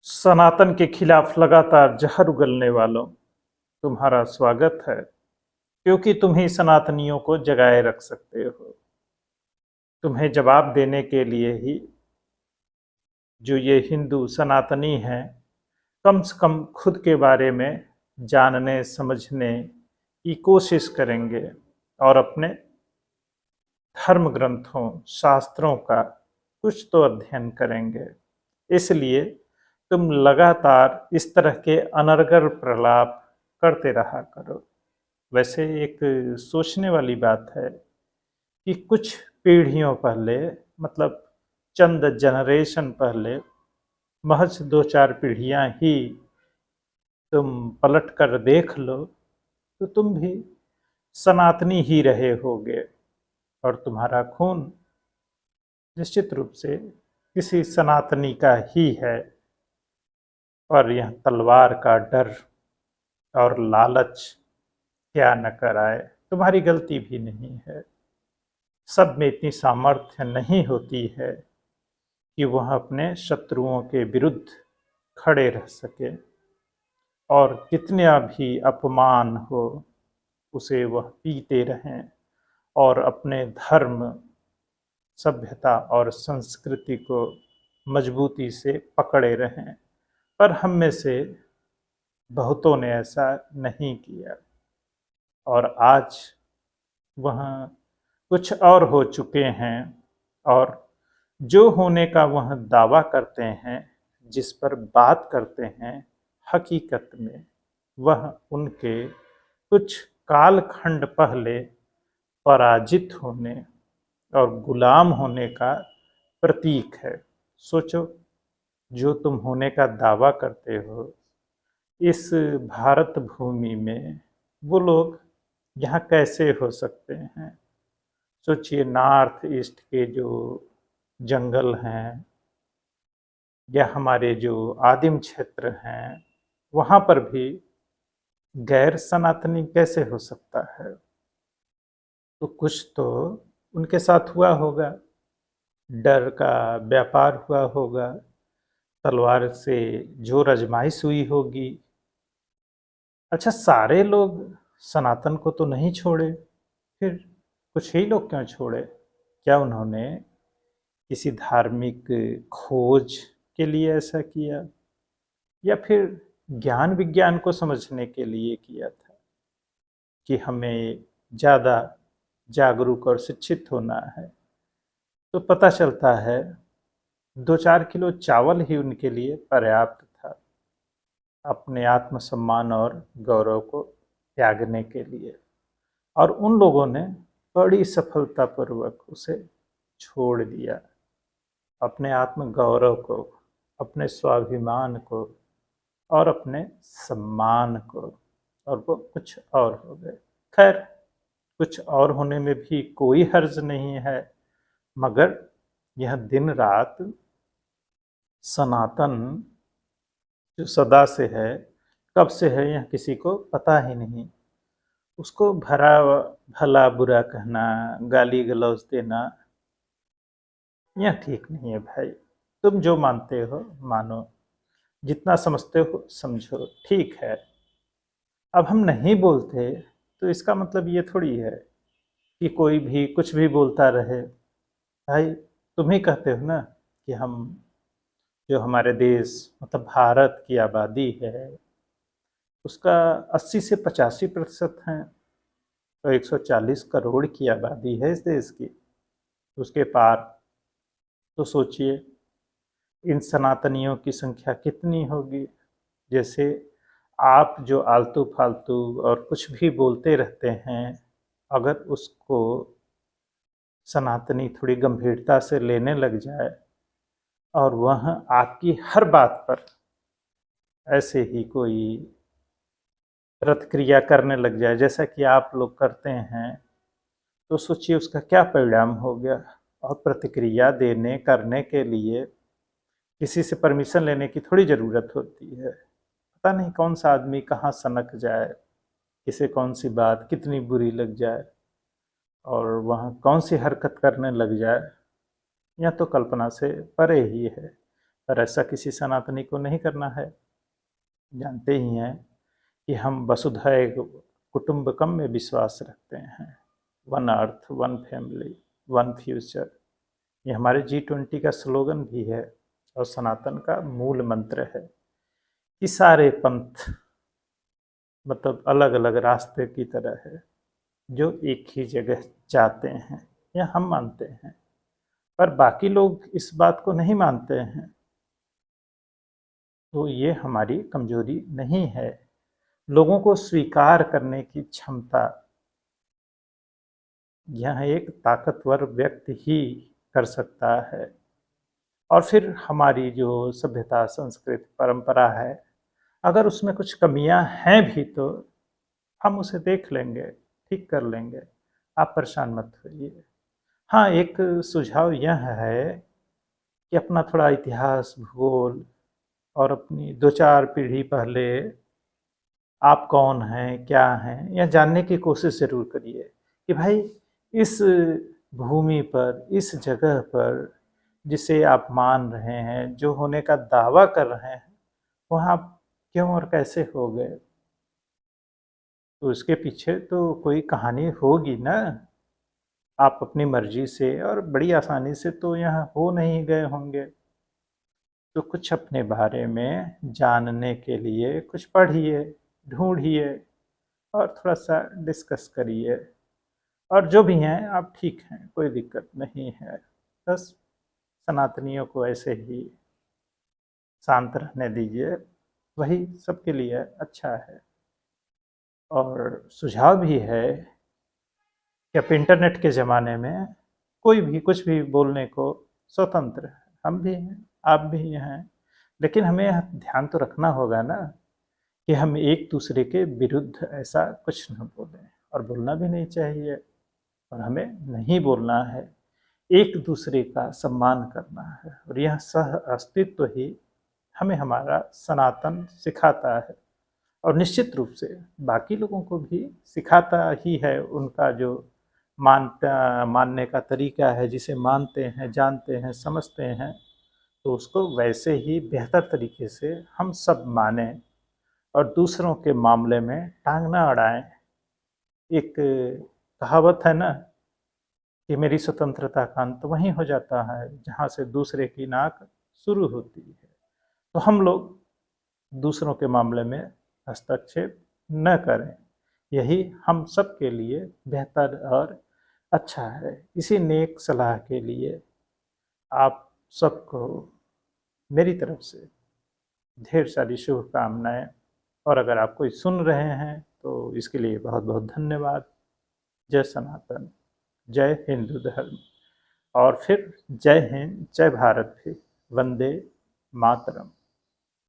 सनातन के खिलाफ लगातार जहर उगलने वालों, तुम्हारा स्वागत है। क्योंकि तुम ही सनातनियों को जगाए रख सकते हो। तुम्हें जवाब देने के लिए ही जो ये हिंदू सनातनी हैं, कम से कम खुद के बारे में जानने समझने की कोशिश करेंगे और अपने धर्म ग्रंथों शास्त्रों का कुछ तो अध्ययन करेंगे। इसलिए तुम लगातार इस तरह के अनर्गल प्रलाप करते रहा करो। वैसे एक सोचने वाली बात है कि कुछ पीढ़ियों पहले, मतलब चंद जनरेशन पहले, महज दो चार पीढ़ियां ही तुम पलट कर देख लो तो तुम भी सनातनी ही रहे होगे और तुम्हारा खून निश्चित रूप से किसी सनातनी का ही है। और यह तलवार का डर और लालच क्या न कराए, तुम्हारी गलती भी नहीं है। सब में इतनी सामर्थ्य नहीं होती है कि वह अपने शत्रुओं के विरुद्ध खड़े रह सके और कितना भी अपमान हो उसे वह पीते रहें और अपने धर्म, सभ्यता और संस्कृति को मजबूती से पकड़े रहें। पर हम में से बहुतों ने ऐसा नहीं किया और आज वह कुछ और हो चुके हैं और जो होने का वह दावा करते हैं, जिस पर बात करते हैं, हकीकत में वह उनके कुछ कालखंड पहले पराजित होने और गुलाम होने का प्रतीक है। सोचो, जो तुम होने का दावा करते हो इस भारत भूमि में, वो लोग यहाँ कैसे हो सकते हैं? सोचिए, नॉर्थ ईस्ट के जो जंगल हैं या हमारे जो आदिम क्षेत्र हैं, वहाँ पर भी गैर सनातनी कैसे हो सकता है? तो कुछ तो उनके साथ हुआ होगा, डर का व्यापार हुआ होगा, तलवार से जोर आजमाइश हुई होगी। अच्छा, सारे लोग सनातन को तो नहीं छोड़े, फिर कुछ ही लोग क्यों छोड़े? क्या उन्होंने किसी धार्मिक खोज के लिए ऐसा किया या फिर ज्ञान विज्ञान को समझने के लिए किया था कि हमें ज़्यादा जागरूक और शिक्षित होना है? तो पता चलता है 2-4 किलो चावल ही उनके लिए पर्याप्त था अपने आत्मसम्मान और गौरव को त्यागने के लिए, और उन लोगों ने बड़ी सफलतापूर्वक उसे छोड़ दिया। अपने आत्म गौरव को, अपने स्वाभिमान को और अपने सम्मान को, और वो कुछ और हो गए। खैर, कुछ और होने में भी कोई हर्ज नहीं है, मगर यह दिन रात सनातन जो सदा से है, कब से है यह किसी को पता ही नहीं। उसको भरा भला बुरा कहना, गाली गलौज देना, यह ठीक नहीं है भाई। तुम जो मानते हो मानो, जितना समझते हो समझो, ठीक है। अब हम नहीं बोलते तो इसका मतलब ये थोड़ी है कि कोई भी कुछ भी बोलता रहे। भाई, तुम ही कहते हो ना कि हम, जो हमारे देश मतलब भारत की आबादी है, उसका 80 से 85% है। तो 140 करोड़ की आबादी है इस देश की, उसके पार। तो सोचिए, इन सनातनियों की संख्या कितनी होगी। जैसे आप जो आलतू फालतू और कुछ भी बोलते रहते हैं, अगर उसको सनातनी थोड़ी गंभीरता से लेने लग जाए और वह आपकी हर बात पर ऐसे ही कोई प्रतिक्रिया करने लग जाए जैसा कि आप लोग करते हैं, तो सोचिए उसका क्या परिणाम हो गया। और प्रतिक्रिया देने करने के लिए किसी से परमिशन लेने की थोड़ी ज़रूरत होती है। पता नहीं कौन सा आदमी कहाँ सनक जाए, किसे कौन सी बात कितनी बुरी लग जाए और वह कौन सी हरकत करने लग जाए, यह तो कल्पना से परे ही है। पर ऐसा किसी सनातनी को नहीं करना है। जानते ही हैं कि हम वसुधैव कुटुंबकम में विश्वास रखते हैं। One earth, one family, one future, ये हमारे G20 का स्लोगन भी है और सनातन का मूल मंत्र है कि सारे पंथ मतलब अलग अलग रास्ते की तरह है जो एक ही जगह जाते हैं, यह हम मानते हैं। पर बाकी लोग इस बात को नहीं मानते हैं, तो ये हमारी कमजोरी नहीं है। लोगों को स्वीकार करने की क्षमता यह एक ताकतवर व्यक्ति ही कर सकता है। और फिर हमारी जो सभ्यता, संस्कृति, परंपरा है, अगर उसमें कुछ कमियां हैं भी तो हम उसे देख लेंगे, ठीक कर लेंगे। आप परेशान मत होइए। हाँ, एक सुझाव यह है कि अपना थोड़ा इतिहास, भूगोल और अपनी 2-4 पीढ़ी पहले आप कौन हैं, क्या हैं, यह जानने की कोशिश ज़रूर करिए कि भाई इस भूमि पर, इस जगह पर जिसे आप मान रहे हैं, जो होने का दावा कर रहे हैं, वहाँ आप क्यों और कैसे हो गए? तो उसके पीछे तो कोई कहानी होगी ना। आप अपनी मर्जी से और बड़ी आसानी से तो यहाँ हो नहीं गए होंगे। तो कुछ अपने बारे में जानने के लिए कुछ पढ़िए, ढूंढिए और थोड़ा सा डिस्कस करिए। और जो भी हैं आप ठीक हैं, कोई दिक्कत नहीं है। बस सनातनियों को ऐसे ही शांत रहने दीजिए, वही सबके लिए अच्छा है। और सुझाव भी है कि अब इंटरनेट के ज़माने में कोई भी कुछ भी बोलने को स्वतंत्र है। हम भी हैं, आप भी हैं, लेकिन हमें यह ध्यान तो रखना होगा ना कि हम एक दूसरे के विरुद्ध ऐसा कुछ न बोलें, और बोलना भी नहीं चाहिए। और हमें नहीं बोलना है, एक दूसरे का सम्मान करना है, और यह सह अस्तित्व ही हमें हमारा सनातन सिखाता है। और निश्चित रूप से बाकी लोगों को भी सिखाता ही है। उनका जो मानने का तरीका है, जिसे मानते हैं, जानते हैं, समझते हैं, तो उसको वैसे ही बेहतर तरीके से हम सब मानें और दूसरों के मामले में टांग ना अड़ाएं। एक कहावत है ना कि मेरी स्वतंत्रता का अंत वहीं हो जाता है जहाँ से दूसरे की नाक शुरू होती है। तो हम लोग दूसरों के मामले में हस्तक्षेप न करें, यही हम सब के लिए बेहतर और अच्छा है। इसी नेक सलाह के लिए आप सबको मेरी तरफ से ढेर सारी शुभकामनाएं। और अगर आप कोई सुन रहे हैं तो इसके लिए बहुत बहुत धन्यवाद। जय सनातन, जय हिंदू धर्म, और फिर जय हिंद, जय भारत भी। वंदे मातरम।